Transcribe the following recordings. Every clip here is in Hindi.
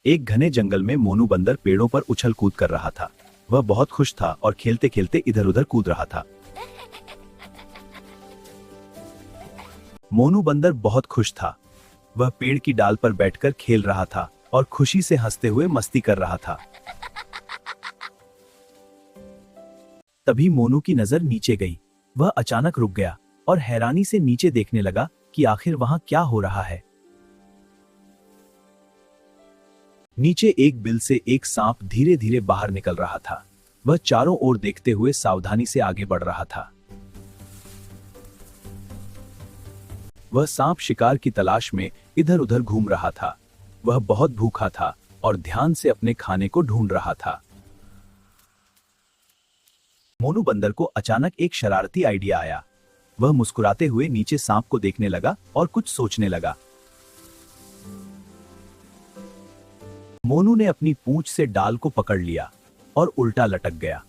एक घने जंगल में मोनू बंदर पेड़ों पर उछल कूद कर रहा था। वह बहुत खुश था और खेलते खेलते इधर उधर कूद रहा था। मोनू बंदर बहुत खुश था। वह पेड़ की डाल पर बैठकर खेल रहा था और खुशी से हंसते हुए मस्ती कर रहा था। तभी मोनू की नजर नीचे गई। वह अचानक रुक गया और हैरानी से नीचे देखने लगा कि आखिर वहां क्या हो रहा है। नीचे एक बिल से एक सांप धीरे धीरे बाहर निकल रहा था। वह चारों ओर देखते हुए सावधानी से आगे बढ़ रहा था। वह सांप शिकार की तलाश में इधर उधर घूम रहा था। वह बहुत भूखा था और ध्यान से अपने खाने को ढूंढ रहा था। मोनू बंदर को अचानक एक शरारती आइडिया आया। वह मुस्कुराते हुए नीचे सांप को देखने लगा और कुछ सोचने लगा। मोनू ने अपनी पूंछ से डाल को पकड़ लिया और उल्टा लटक गया।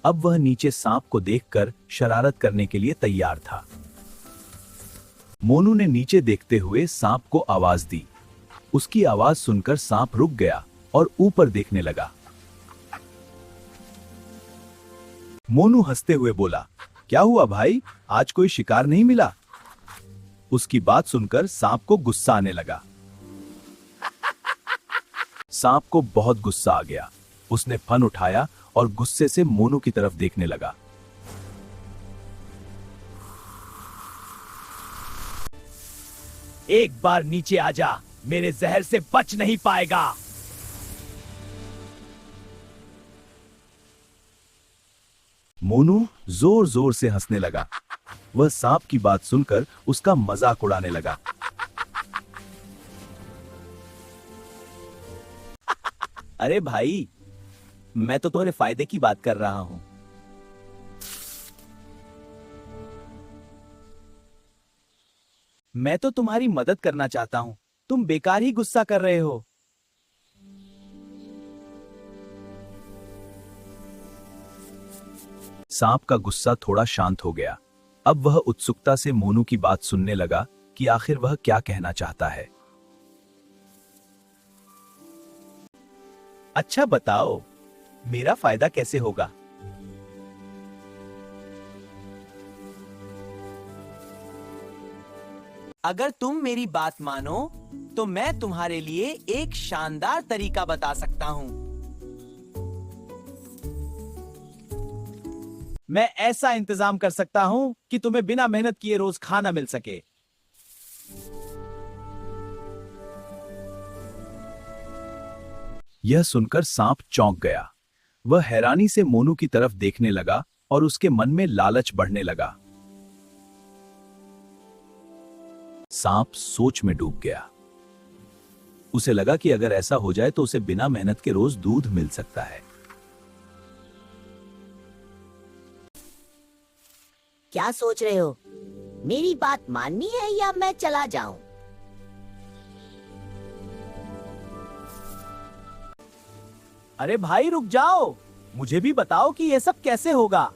अब वह नीचे सांप को देखकर शरारत करने के लिए तैयार था। मोनू ने नीचे देखते हुए सांप को आवाज दी। उसकी आवाज सुनकर सांप रुक गया और ऊपर देखने लगा। मोनू हंसते हुए बोला, क्या हुआ भाई, आज कोई शिकार नहीं मिला? उसकी बात सुनकर सांप को गुस्सा आने लगा। सांप को बहुत गुस्सा आ गया। उसने फन उठाया और गुस्से से मोनू की तरफ देखने लगा। एक बार नीचे आजा, मेरे जहर से बच नहीं पाएगा। मोनू जोर जोर से हंसने लगा। वह सांप की बात सुनकर उसका मजाक उड़ाने लगा। अरे भाई, मैं तो तुम्हारे फायदे की बात कर रहा हूं। मैं तो तुम्हारी मदद करना चाहता हूं। तुम बेकार ही गुस्सा कर रहे हो। सांप का गुस्सा थोड़ा शांत हो गया। अब वह उत्सुकता से मोनू की बात सुनने लगा कि आखिर वह क्या कहना चाहता है। अच्छा बताओ, मेरा फायदा कैसे होगा? अगर तुम मेरी बात मानो तो मैं तुम्हारे लिए एक शानदार तरीका बता सकता हूं। मैं ऐसा इंतजाम कर सकता हूं कि तुम्हें बिना मेहनत किए रोज खाना मिल सके। यह सुनकर सांप चौंक गया। वह हैरानी से मोनू की तरफ देखने लगा और उसके मन में लालच बढ़ने लगा। सांप सोच में डूब गया। उसे लगा कि अगर ऐसा हो जाए तो उसे बिना मेहनत के रोज दूध मिल सकता है। क्या सोच रहे हो? मेरी बात माननी है या मैं चला जाऊं? अरे भाई रुक जाओ, मुझे भी बताओ कि यह सब कैसे होगा।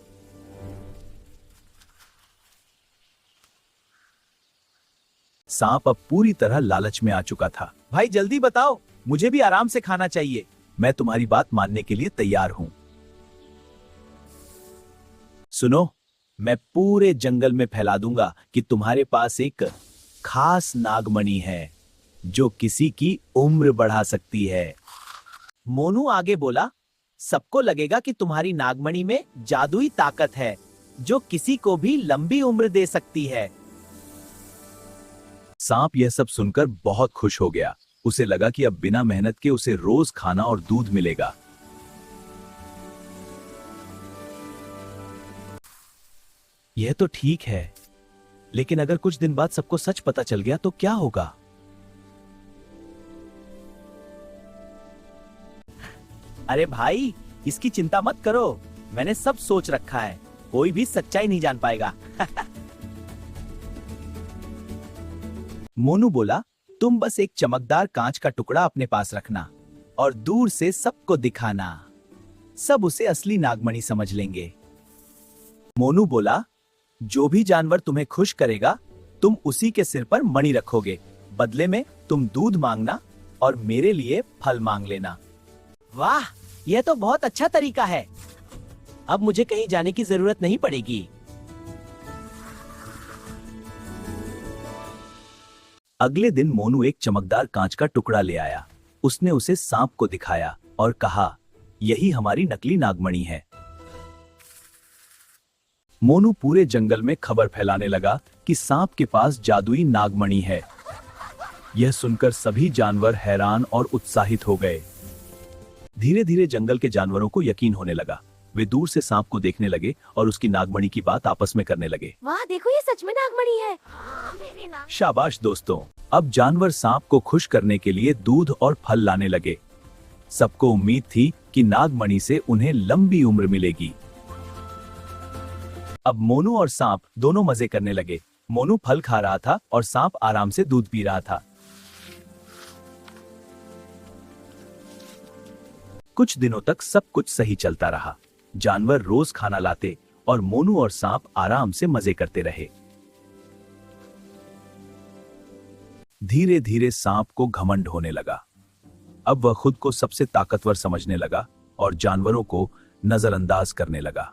सांप अब पूरी तरह लालच में आ चुका था। भाई जल्दी बताओ, मुझे भी आराम से खाना चाहिए। मैं तुम्हारी बात मानने के लिए तैयार हूं। सुनो, मैं पूरे जंगल में फैला दूंगा कि तुम्हारे पास एक खास नागमणि है जो किसी की उम्र बढ़ा सकती है। मोनू आगे बोला, सबको लगेगा कि तुम्हारी नागमणि में जादुई ताकत है जो किसी को भी लंबी उम्र दे सकती है। सांप यह सब सुनकर बहुत खुश हो गया। उसे लगा कि अब बिना मेहनत के उसे रोज खाना और दूध मिलेगा। यह तो ठीक है, लेकिन अगर कुछ दिन बाद सबको सच पता चल गया तो क्या होगा? अरे भाई, इसकी चिंता मत करो, मैंने सब सोच रखा है। कोई भी सच्चाई नहीं जान पाएगा। मोनू बोला, तुम बस एक चमकदार कांच का टुकड़ा अपने पास रखना और दूर से सबको दिखाना। सब उसे असली नागमणि समझ लेंगे। मोनू बोला, जो भी जानवर तुम्हें खुश करेगा, तुम उसी के सिर पर मणि रखोगे। बदले में तुम दूध मांगना और मेरे लिए फल मांग लेना। वाह, यह तो बहुत अच्छा तरीका है। अब मुझे कहीं जाने की जरूरत नहीं पड़ेगी। अगले दिन मोनू एक चमकदार कांच का टुकड़ा ले आया। उसने उसे सांप को दिखाया और कहा, यही हमारी नकली नागमणि है। मोनू पूरे जंगल में खबर फैलाने लगा कि सांप के पास जादुई नागमणि है। यह सुनकर सभी जानवर हैरान और उत्साहित हो गए। धीरे धीरे जंगल के जानवरों को यकीन होने लगा। वे दूर से सांप को देखने लगे और उसकी नागमणि की बात आपस में करने लगे। वाह, देखो ये सच में नागमणि है। शाबाश दोस्तों, अब जानवर सांप को खुश करने के लिए दूध और फल लाने लगे। सबको उम्मीद थी कि नागमणि से उन्हें लंबी उम्र मिलेगी। अब मोनू और सांप दोनों मजे करने लगे। मोनू फल खा रहा था और सांप आराम से दूध पी रहा था। कुछ दिनों तक सब कुछ सही चलता रहा। जानवर रोज खाना लाते और मोनू और सांप आराम से मजे करते रहे। धीरे धीरे सांप को घमंड होने लगा। अब वह खुद को सबसे ताकतवर समझने लगा और जानवरों को नजरअंदाज करने लगा।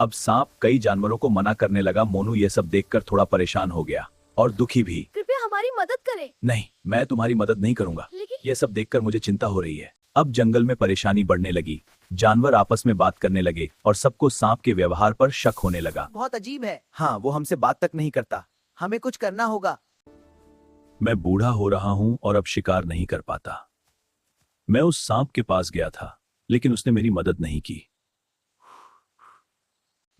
अब सांप कई जानवरों को मना करने लगा। मोनू यह सब देखकर थोड़ा परेशान हो गया और दुखी भी। कृपया हमारी मदद करें। नहीं, मैं तुम्हारी मदद नहीं करूंगा। लेकिन यह सब देखकर मुझे चिंता हो रही है। अब जंगल में परेशानी बढ़ने लगी। जानवर आपस में बात करने लगे और सबको सांप के व्यवहार पर शक होने लगा। बहुत अजीब है। हाँ, वो हमसे बात तक नहीं करता। हमें कुछ करना होगा। मैं बूढ़ा हो रहा हूं और अब शिकार नहीं कर पाता। मैं उस सांप के पास गया था, लेकिन उसने मेरी मदद नहीं की।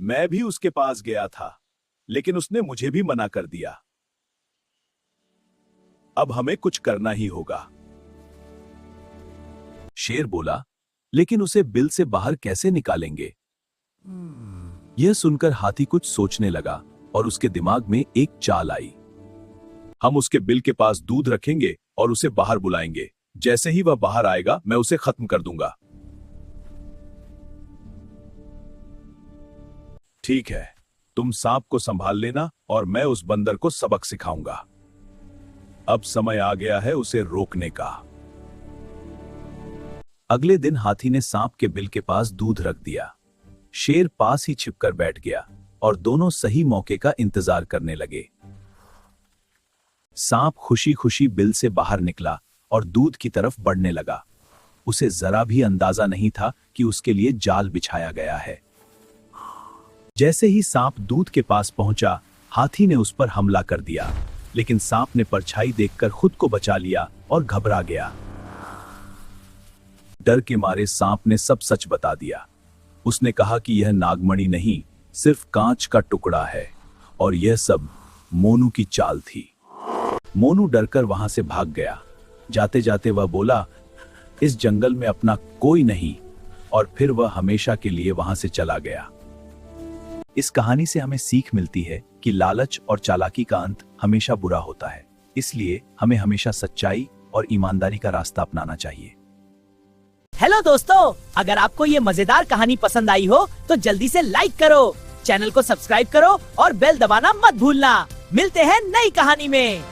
मैं भी उसके पास गया था, लेकिन उसने मुझे भी मना कर दिया। अब हमें कुछ करना ही होगा। शेर बोला, लेकिन उसे बिल से बाहर कैसे निकालेंगे? यह सुनकर हाथी कुछ सोचने लगा और उसके दिमाग में एक चाल आई। हम उसके बिल के पास दूध रखेंगे और उसे बाहर बुलाएंगे। जैसे ही वह बाहर आएगा, मैं उसे खत्म कर दूंगा। ठीक है, तुम सांप को संभाल लेना और मैं उस बंदर को सबक सिखाऊंगा। अब समय आ गया है उसे रोकने का। अगले दिन हाथी ने सांप के बिल के पास दूध रख दिया। शेर पास ही छिपकर बैठ गया और दोनों सही मौके का इंतजार करने लगे। सांप खुशी खुशी बिल से बाहर निकला और दूध की तरफ बढ़ने लगा। उसे जरा भी अंदाजा नहीं था कि उसके लिए जाल बिछाया गया है। जैसे ही सांप दूध के पास पहुंचा, हाथी ने उस पर हमला कर दिया, लेकिन सांप ने परछाई देखकर खुद को बचा लिया और घबरा गया। डर के मारे सांप ने सब सच बता दिया। उसने कहा कि यह नागमणि नहीं, सिर्फ कांच का टुकड़ा है और यह सब मोनू की चाल थी। मोनू डरकर वहां से भाग गया। जाते जाते वह बोला, इस जंगल में अपना कोई नहीं, और फिर वह हमेशा के लिए वहां से चला गया। इस कहानी से हमें सीख मिलती है कि लालच और चालाकी का अंत हमेशा बुरा होता है। इसलिए हमें हमेशा सच्चाई और ईमानदारी का रास्ता अपनाना चाहिए। हेलो दोस्तों, अगर आपको ये मजेदार कहानी पसंद आई हो तो जल्दी से लाइक करो, चैनल को सब्सक्राइब करो और बेल दबाना मत भूलना। मिलते हैं नई कहानी में।